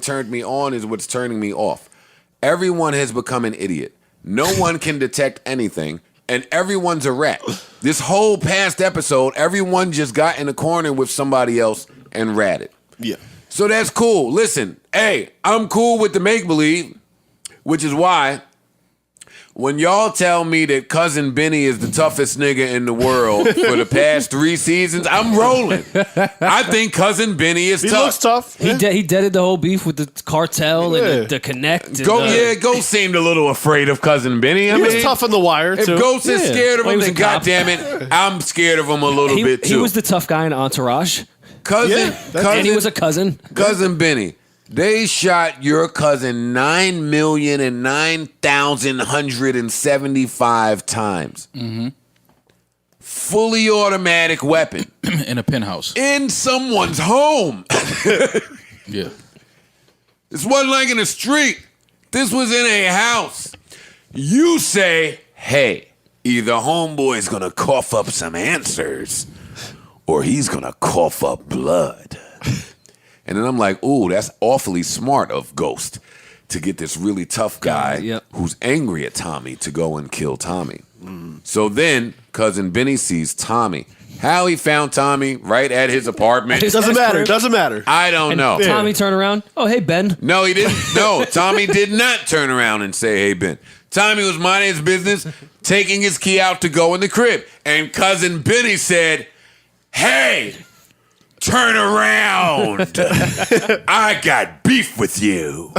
turned me on is what's turning me off. Everyone has become an idiot. No one can detect anything, and everyone's a rat. This whole past episode, everyone just got in a corner with somebody else and ratted. Yeah. So that's cool. Listen, hey, I'm cool with the make-believe, which is why when y'all tell me that Cousin Benny is the toughest nigga in the world for the past 3 seasons, I'm rolling. I think Cousin Benny is He tough. looks tough. He deaded the whole beef with the cartel and the Connect. And Ghost seemed a little afraid of Cousin Benny. He was tough on the wire, If too. Ghost is scared of Well, he him, was then a cop. goddammit, I'm scared of him a little bit too. He was the tough guy in Entourage, and he was a cousin. Cousin Benny. They shot your cousin 9,009,175 times. Mm-hmm. Fully automatic weapon In a penthouse. in someone's home. Yeah. This wasn't like in the street. This was in a house. You say, hey, either homeboy's gonna cough up some answers or he's gonna cough up blood. And then I'm like, ooh, that's awfully smart of Ghost to get this really tough guy who's angry at Tommy to go and kill Tommy. So then Cousin Benny sees Tommy. How he found Tommy right at his apartment. Doesn't matter. I don't know. Tommy turned around. Oh, hey, Ben. No, he didn't. No, Tommy did not turn around and say, hey, Ben. Tommy was minding his business, taking his key out to go in the crib. And Cousin Benny said, hey, turn around. I got beef with you.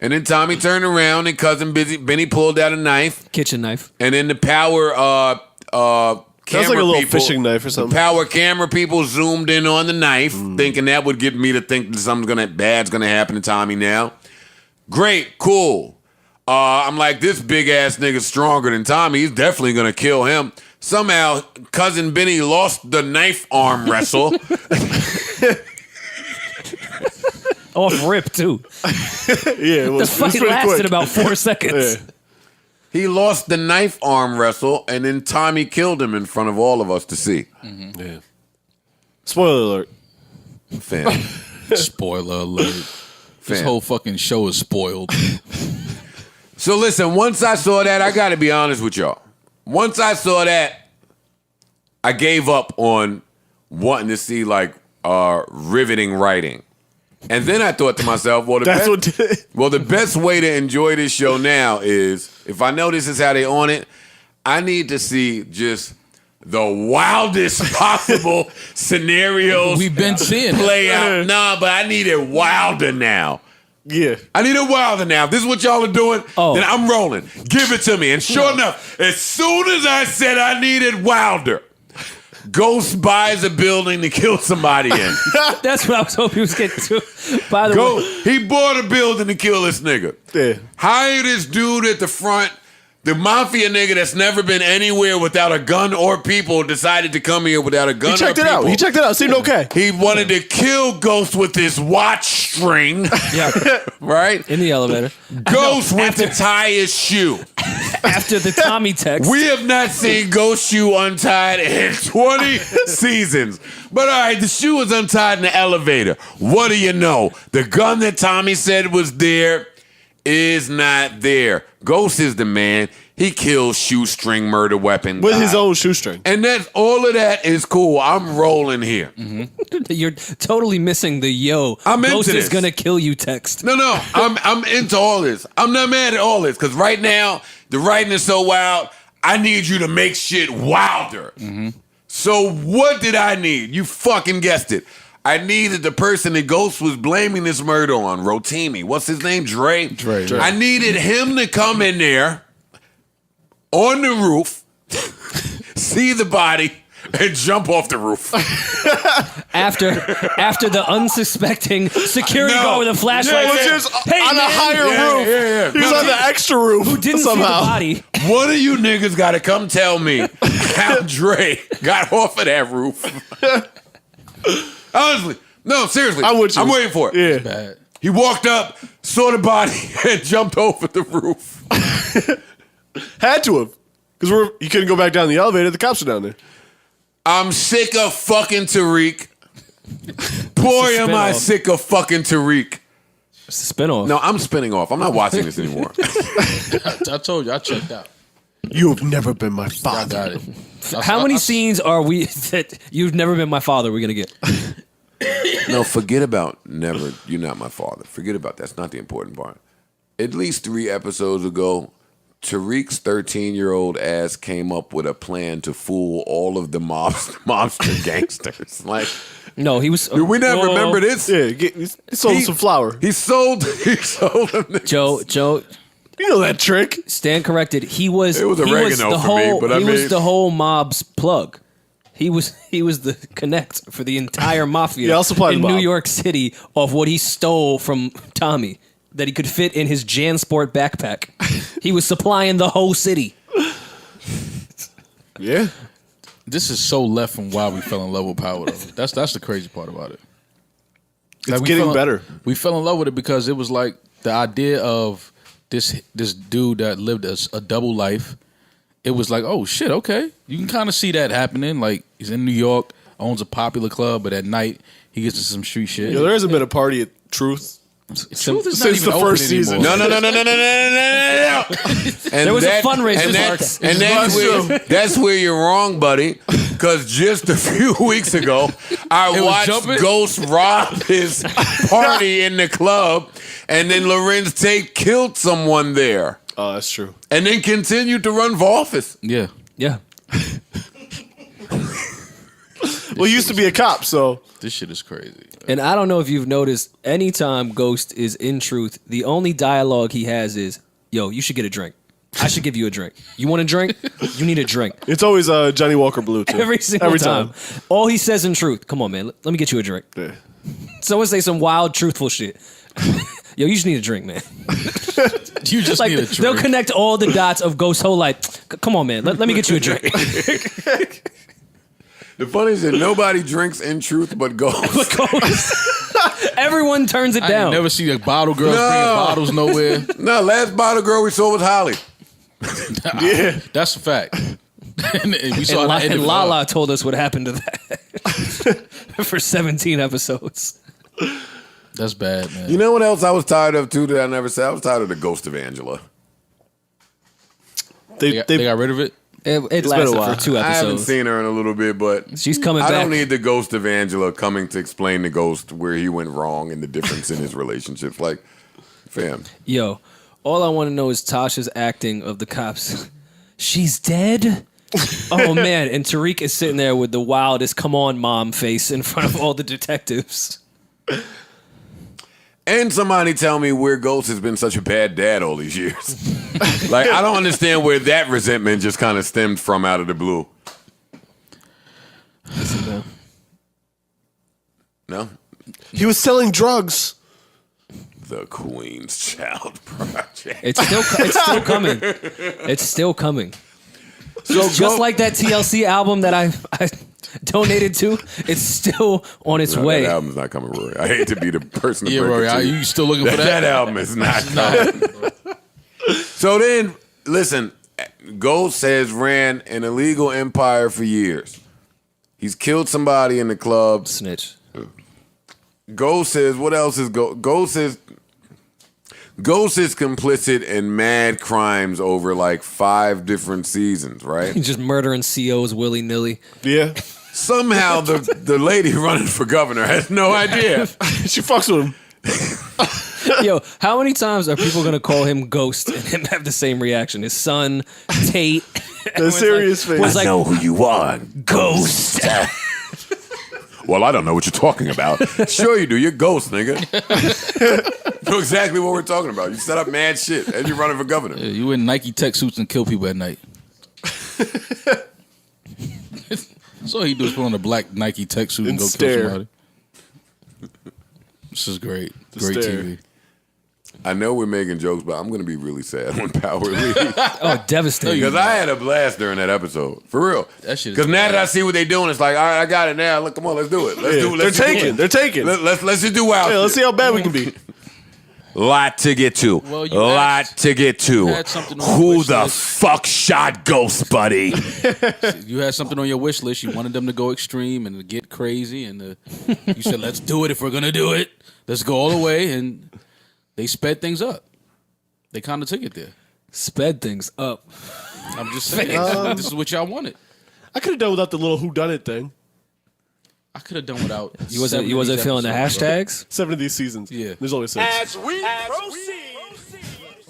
And then Tommy turned around and Cousin Benny pulled out a knife. Kitchen knife. And then the power camera Sounds like a little people, fishing knife or something. The power camera people zoomed in on the knife, thinking that would get me to think that something bad's gonna happen to Tommy now. Great, cool. I'm like, this big ass nigga's stronger than Tommy. He's definitely gonna kill him. Somehow, Cousin Benny lost the knife arm wrestle. Off rip, too. Yeah, it was, The fight lasted about 4 seconds. Yeah. He lost the knife arm wrestle, and then Tommy killed him in front of all of us to see. Yeah. Spoiler alert. Fam. Spoiler alert. This Fam. whole fucking show is spoiled. So listen, once I saw that, I got to be honest with y'all. Once I saw that, I gave up on wanting to see like riveting writing. And then I thought to myself, well, the best way to enjoy this show now is if I know this is how they on it, I need to see just the wildest possible scenarios We've been seeing play out. Nah, but I need it wilder now. Yeah. I need it wilder now. If this is what y'all are doing, then I'm rolling. Give it to me. And sure enough, as soon as I said I needed wilder, Ghost buys a building to kill somebody in. That's what I was hoping he was getting to. By the way, He bought a building to kill this nigga. Yeah. Hire this dude at the front. The mafia nigga that's never been anywhere without a gun or people decided to come here without a gun He checked or it out. people. He checked it out. Seemed okay. He wanted to kill Ghost with his watch string. yeah, Right? in the elevator. Ghost went to tie his shoe. After the Tommy text. We have not seen Ghost shoe untied in 20 seasons. But all right, the shoe was untied in the elevator. What do you know? The gun that Tommy said was there is not there. Ghost is the man. He kills shoestring murder weapon With guy. his own shoestring. And that's all of that is cool. I'm rolling here. You're totally missing the I'm into Ghost is this. gonna kill you text. No, I'm into all this. I'm not mad at all this because right now the writing is so wild. I need you to make shit wilder. So what did I need? You fucking guessed it. I needed the person that Ghost was blaming this murder on, Rotimi. What's his name? Dre. Dre. I needed him to come in there on the roof, see the body, and jump off the roof. After the unsuspecting security No. guard with a flashlight Yeah, Which said, is "Hey, on a man, higher roof. Yeah. He was on the extra roof. who didn't somehow. see the body?" One of you niggas got to come tell me how Dre got off of that roof. Honestly, no, seriously. I'm with you. I'm waiting for it. Yeah. Bad. He walked up, saw the body, and jumped over the roof. Had to have. Because you couldn't go back down the elevator. The cops are down there. I'm sick of fucking Tariq. Boy, am I spinoff. sick of fucking Tariq. It's a spinoff. No, I'm spinning off. I'm not watching this anymore. I told you, I checked out. You have never been my I father. got it. How many scenes are we that you've never been my father? We're gonna get. No, forget about never. You're not my father. Forget about that. That's not the important part. At least 3 episodes ago, Tariq's 13-year-old ass came up with a plan to fool all of the mobster gangsters. Like, No, he was. do we not Whoa. remember this? Yeah, he sold him some flour. He sold them. Joe, You know that trick. stand corrected. He was. It was oregano the for me, whole, but I he was mean- the whole mob's plug. He was the connect for the entire mafia Yeah, I'll supply in the New mob. York City of what he stole from Tommy that he could fit in his JanSport backpack. He was supplying the whole city. Yeah. This is so left from why we fell in love with Power. Though. That's the crazy part about it. It's we getting fell in- better. We fell in love with it because it was like the idea of this dude that lived a double life. It was like, oh shit, okay, you can kind of see that happening. Like he's in New York, owns a popular club, but at night he gets to some street shit. Yeah, there hasn't been a party at Truth. Truth is not Since even the open first season. anymore. No. And There was a fundraiser and for that's, that. and that's where you're wrong, buddy. Because just a few weeks ago, I was watched jumping? Ghost rob his party in the club, and then Lorenz Tate killed someone there, Oh, that's true. and then continued to run for office. Yeah, Yeah. Well, he used to be a cop, so this shit is crazy. And I don't know if you've noticed, anytime Ghost is in Truth, the only dialogue he has is, "Yo, you should get a drink. I should give you a drink. You want a drink? You need a drink." it's always Johnny Walker Blue too. Every single time. All he says in Truth, "Come on, man, let me get you a drink." Yeah. Someone say some wild, truthful shit. Yo, you just need a drink, man. You just Like need a they'll drink. connect all the dots of Ghost's whole life. Come on, man, let me get you a drink. The funny is that nobody drinks in Truth but Ghost. Everyone turns it I down. ain't never see a bottle girls No. bringing bottles nowhere. No, last bottle girl we saw was Holly. Yeah. That's a fact. and we saw and, that in and the Lala told us what happened to that for 17 episodes. That's bad, man. You know what else I was tired of too that I never said? I was tired of the ghost of Angela. they got rid of it. It been a lasted while. for 2 I haven't episodes. seen her in a little bit, but She's coming I back. don't need the ghost of Angela coming to explain the ghost where he went wrong and the difference in his relationships. Like, fam. Yo, all I want to know is Tasha's acting of the cops. She's dead? Oh, man. And Tariq is sitting there with the wildest come on, mom face in front of all the detectives. And somebody tell me where Ghost has been such a bad dad all these years. Like, I don't understand where that resentment just kind of stemmed from out of the blue. No? He was selling drugs. The Queen's Child Project. It's still coming. It's still coming. So Just like that TLC album that I donated to, it's still on its No, way. that album's not coming, Rory. I hate to be the person to Yeah, break Rory, it to you. you still looking for That that? album is not coming. So then, listen, Ghost has ran an illegal empire for years. He's killed somebody in the club. Snitch. Ghost says, what else is Ghost? Ghost says, Ghost is complicit in mad crimes over like 5 different seasons, right? Just murdering COs willy nilly. Yeah. Somehow the lady running for governor has no idea. She fucks with him. Yo, how many times are people gonna call him Ghost and him have the same reaction? His son, Tate. The serious face. was like, know who you are, Ghost. Well, I don't know what you're talking about. Sure you do. You're Ghost, nigga. You know exactly what we're talking about. You set up mad shit and you're running for governor. Yeah, you in Nike tech suits and kill people at night. That's all he do is put on a black Nike tech suit and go stare. kill somebody. This is great. Great stare. TV. I know we're making jokes, but I'm going to be really sad when Power leaves. oh, devastating. Because I had a blast during that episode. For real. That shit is Because now bad. that I see what they're doing, it's like, all right, I got it now. Look, come on, let's do it. Let's do it. They're Let's just do taking. it. They're taking. Let's just do wild Yeah, let's shit. see how bad we can be. Lot to get to. Well, you Lot asked- to get to. you had something on your Who wish the list. fuck shot Ghost, buddy? You had something on your wish list. You wanted them to go extreme and to get crazy, and you said, "Let's do it if we're gonna do it. Let's go all the way." And they sped things up. They kind of took it there. Sped things up. I'm just saying, this is what y'all wanted. I could have done without the little whoddunit thing. I could have done without. You wasn't 7 of these feeling the episodes, bro. hashtags? 7 of these seasons. Yeah. There's only 6.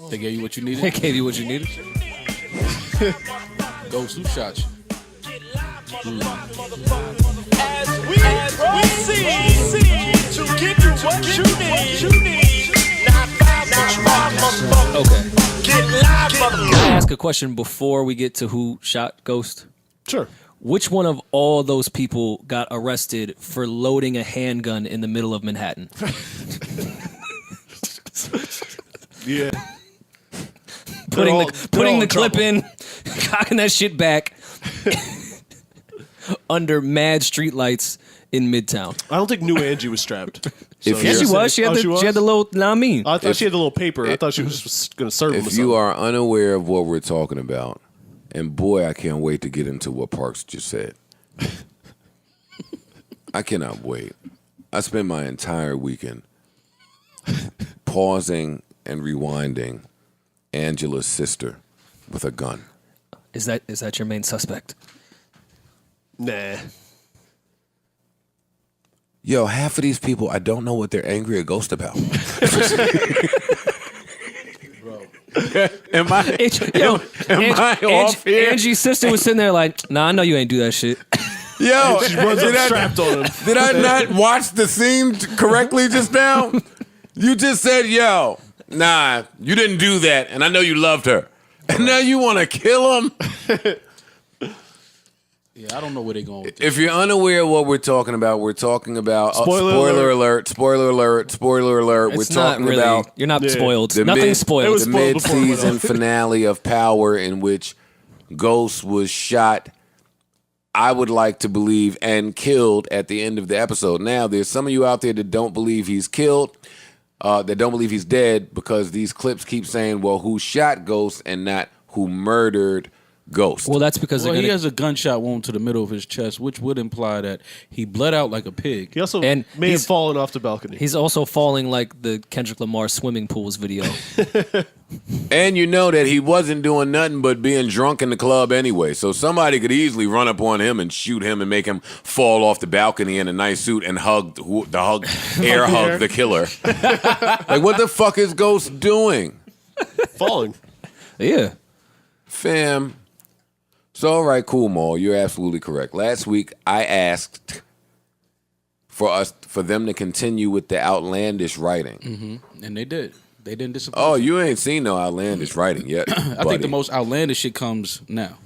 They gave you what you They needed. gave you what you needed. Ghost, who shot you? Okay. Can I ask a question before we get to who shot Ghost? Sure. Which one of all those people got arrested for loading a handgun in the middle of Manhattan? Yeah. Putting all- the they're all in the clip trouble. in, cocking that shit back under mad streetlights in Midtown. I don't think New Angie was strapped. If Yeah, she you're- was. She had the little. Nah, I mean, I thought she had the little paper. I thought she was just going to serve him. If you are unaware of what we're talking about, and boy, I can't wait to get into what Parks just said. I cannot wait. I spent my entire weekend pausing and rewinding Angela's sister with a gun. is that your main suspect? Nah. Yo, half of these people, I don't know what they're angry at Ghost about. Am I? Off here? Angie's sister was sitting there like, nah, I know you ain't do that shit. Yo, She runs up strapped on him. did I not watch the scene correctly just now? You just said, yo, nah, you didn't do that, and I know you loved her. And now you want to kill him? Yeah, I don't know where they're going with this. If you're unaware of what we're talking about spoiler alert. It's We're not talking really. about You're not Yeah. spoiled. the Nothing's mid- spoiled. It was the spoiled before it went mid-season off. finale of Power, in which Ghost was shot, I would like to believe, and killed at the end of the episode. Now, there's some of you out there that don't believe he's killed, that don't believe he's dead, because these clips keep saying, well, who shot Ghost and not who murdered Ghost. well, that's because Well, they're he gonna. has a gunshot wound to the middle of his chest, which would imply that he bled out like a pig. He also And may have he's- fallen off the balcony. He's also falling like the Kendrick Lamar swimming pools video. And you know that he wasn't doing nothing but being drunk in the club anyway. So somebody could easily run up on him and shoot him and make him fall off the balcony in a nice suit and air hug the killer. Like, what the fuck is Ghost doing? Falling. Yeah. Fam. So, all right, cool, Maul. You're absolutely correct. Last week, I asked for them to continue with the outlandish writing. And they did. They didn't disappoint. Oh, you ain't seen no outlandish writing yet. I think the most outlandish shit comes now.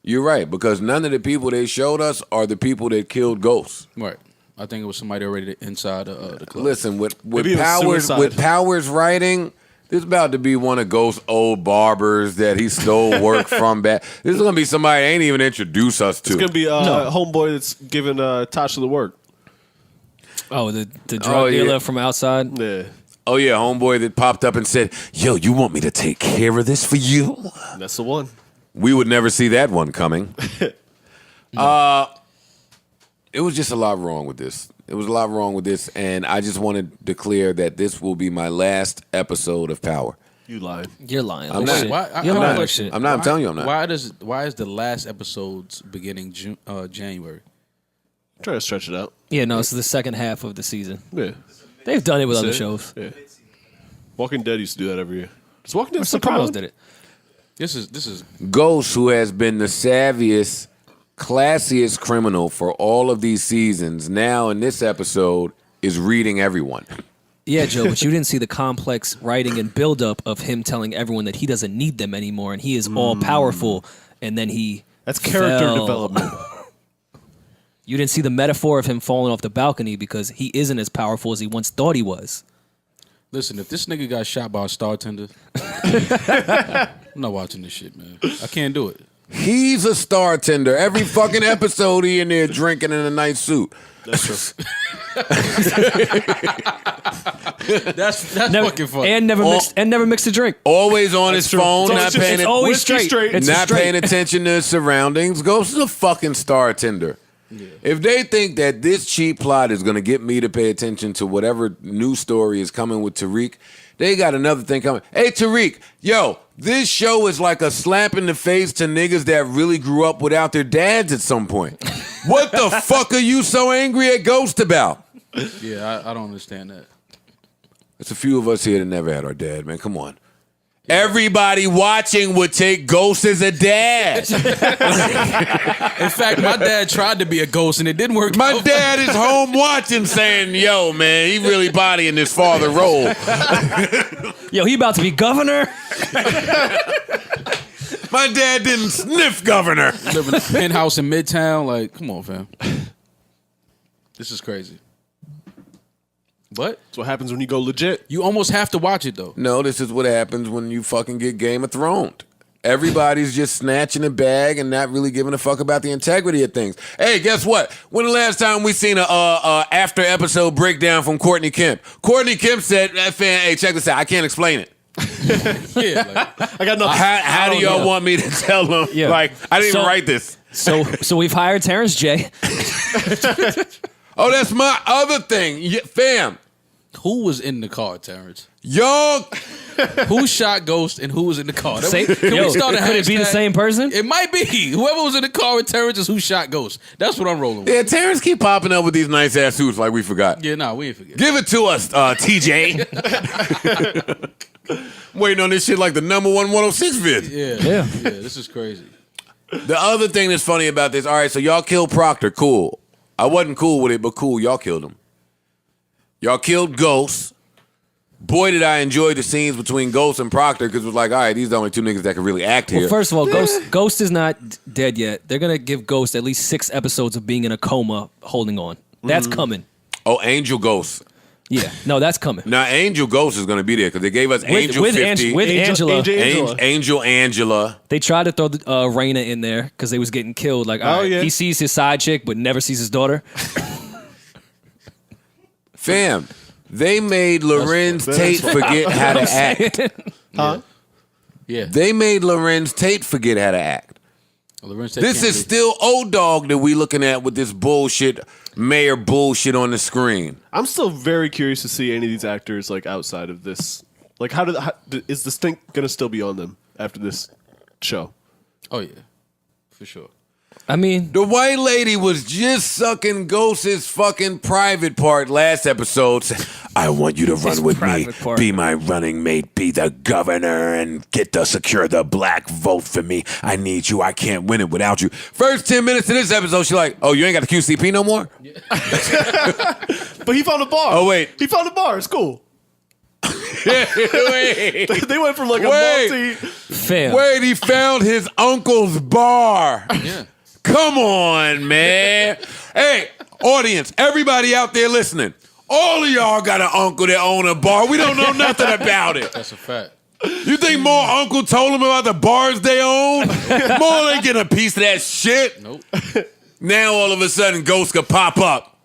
You're right, because none of the people they showed us are the people that killed Ghost. Right. I think it was somebody already inside the club. Listen, with Maybe it was suicide. With Powers writing, this is about to be one of Ghost's old barbers that he stole work from back. This is gonna be somebody they ain't even introduce us to. It's going to be a homeboy that's giving Tasha the work. Oh, the drug yeah. dealer from outside. Yeah. Oh yeah, homeboy that popped up and said, "Yo, you want me to take care of this for you?" That's the one. We would never see that one coming. It was just a lot wrong with this. There was a lot wrong with this, and I just want to declare that this will be my last episode of Power. You lying. You're lying. I'm like not. shit. Why- You're I'm lying not. like shit. I'm telling you, I'm not. Why is the last episode's beginning January? Try to stretch it out. Yeah, no, it's the second half of the season. Yeah. They've done it with other That's it. shows. Yeah. Walking Dead used to do that every year. Does Walking Dead still Sopranos come did out? it. This is Ghost, who has been the savviest, classiest criminal for all of these seasons, now in this episode is reading everyone. Yeah, Joe, but you didn't see the complex writing and buildup of him telling everyone that he doesn't need them anymore and he is all powerful. And then he That's character fell. development. You didn't see the metaphor of him falling off the balcony because he isn't as powerful as he once thought he was. listen. If this nigga got shot by a star tender, I'm not watching this shit, man. I can't do it. He's a star tender. Every fucking episode he in there drinking in a nice suit. That's true. That's Never, fucking funny. and never mixed a drink. Always on his true. phone, It's not always- paying it's it. always Whiskey straight. It's not straight. paying attention to his surroundings. Ghost is a fucking star tender. If they think that this cheap plot is going to get me to pay attention to whatever new story is coming with Tariq, they got another thing coming. Hey, Tariq, yo, this show is like a slap in the face to niggas that really grew up without their dads at some point. What the fuck are you so angry at Ghost about? Yeah, I don't understand that. There's a few of us here that never had our dad, man. Come on. Everybody watching would take Ghost as a dad. In fact, my dad tried to be a ghost and it didn't work. My out. dad is home watching saying, yo, man, he really bodying this father role. Yo, he about to be governor. My dad didn't sniff governor. Live in a penthouse in Midtown. Like, come on, fam. This is crazy. But That's what happens when you go legit. you almost have to watch it though. No, this is what happens when you fucking get Game of Thrones. Everybody's just snatching a bag and not really giving a fuck about the integrity of things. Hey, guess what? When the last time we seen a after episode breakdown from Courtney Kemp? Courtney Kemp said, "Fan, hey, check this out. I can't explain it. Yeah, I got nothing. How do y'all want me to tell them? Yeah. Like, I didn't So- even write this. So we've hired Terrence J. Oh, that's my other thing. Fam, who was in the car, Terrence? y'all, Who shot Ghost and who was in the car? Say- Can Yo, we start a could it be the hashtag? same person? It might be. Whoever was in the car with Terrence is who shot Ghost. That's what I'm rolling with. yeah, Terrence keep popping up with these nice ass suits like we forgot. Yeah, nah, we ain't forget. Give it to us, TJ. Waiting on this shit like the number 106 vid. Yeah, this is crazy. The other thing that's funny about this, all right, so y'all killed Proctor, cool. I wasn't cool with it, but cool, y'all killed him. Y'all killed Ghost. Boy, did I enjoy the scenes between Ghost and Proctor because it was like, all right, these are the only two niggas that can really act here. Well, first of all, Ghost is not dead yet. They're gonna give Ghost at least 6 episodes of being in a coma, holding on. That's coming. Oh, Angel Ghost. Yeah, no, that's coming. Now, Angel Ghost is going to be there because they gave us Angel 50. with Angela. Angel Angela. They tried to throw Raina in there because they was getting killed. Like, all right, yeah. he sees his side chick but never sees his daughter. Fam, they made Lorenz That's Tate funny. forget how to act. Huh? Yeah. They made Lorenz Tate forget how to act. Lorenz This is still old dog that we looking at with this bullshit, mayor bullshit on the screen. I'm still very curious to see any of these actors like outside of this. Like, is the stink gonna still be on them after this show? Oh yeah, for sure. I mean, The white lady was just sucking Ghost's fucking private part last episode. I want you to run with me, private part. be my running mate, be the governor, and secure the black vote for me. I need you. I can't win it without you. First 10 minutes of this episode, she's like, oh, you ain't got the QCP no more? But he found a bar. Oh, wait. He found a bar. It's cool. Wait, They went from like a Wait. multi. fam. wait, he found his uncle's bar. Yeah. Come on, man. Hey, audience, everybody out there listening, all of y'all got an uncle that own a bar. We don't know nothing about it. That's a fact. You think more uncle told them about the bars they own? More ain't getting a piece of that shit. Nope. Now all of a sudden, Ghost could pop up.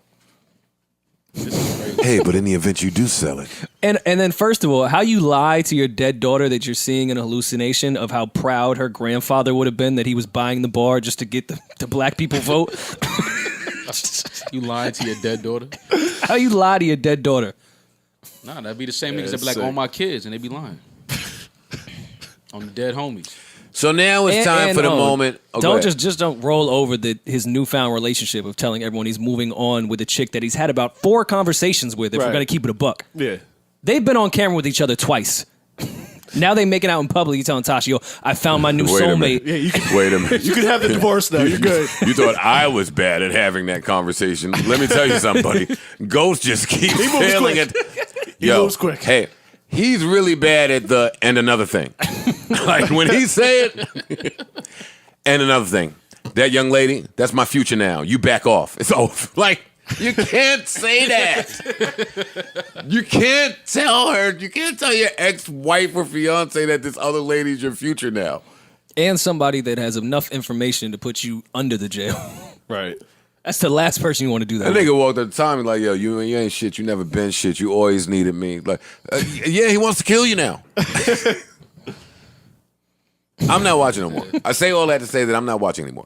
Hey, but in the event you do sell it. And then first of all, how you lie to your dead daughter that you're seeing an hallucination of how proud her grandfather would have been that he was buying the bar just to get the black people vote. You lying to your dead daughter? How you lie to your dead daughter? Nah, that'd be the same niggas that it's be like, sick. on my kids, and they be lying. On the dead homies. So now it's time for the moment. Oh, go don't ahead. just don't roll over his newfound relationship of telling everyone he's moving on with a chick that he's had about 4 conversations with. If we're Right. gonna keep it a buck, Yeah. they've been on camera with each other twice. Now they making out in public. You telling Tasha, "Yo, I found my new Wait a minute. soulmate." Yeah, you can Wait a minute. you can have the divorce now. You're good. You thought I was bad at having that conversation. Let me tell you something, buddy. Ghost just keeps moves failing quick. at. He moves quick. Hey, he's really bad at the and another thing. Like when he say it, and another thing. That young lady, that's my future now. You back off. It's over. Like, you can't say that. You can't tell her. You can't tell your ex-wife or fiance that this other lady's your future now. And somebody that has enough information to put you under the jail. Right. That's the last person you want to do that. That with. nigga walked up to Tommy like, yo, you ain't shit. You never been shit. You always needed me. Like, yeah, he wants to kill you now. I'm not watching no more. I say all that to say that I'm not watching anymore.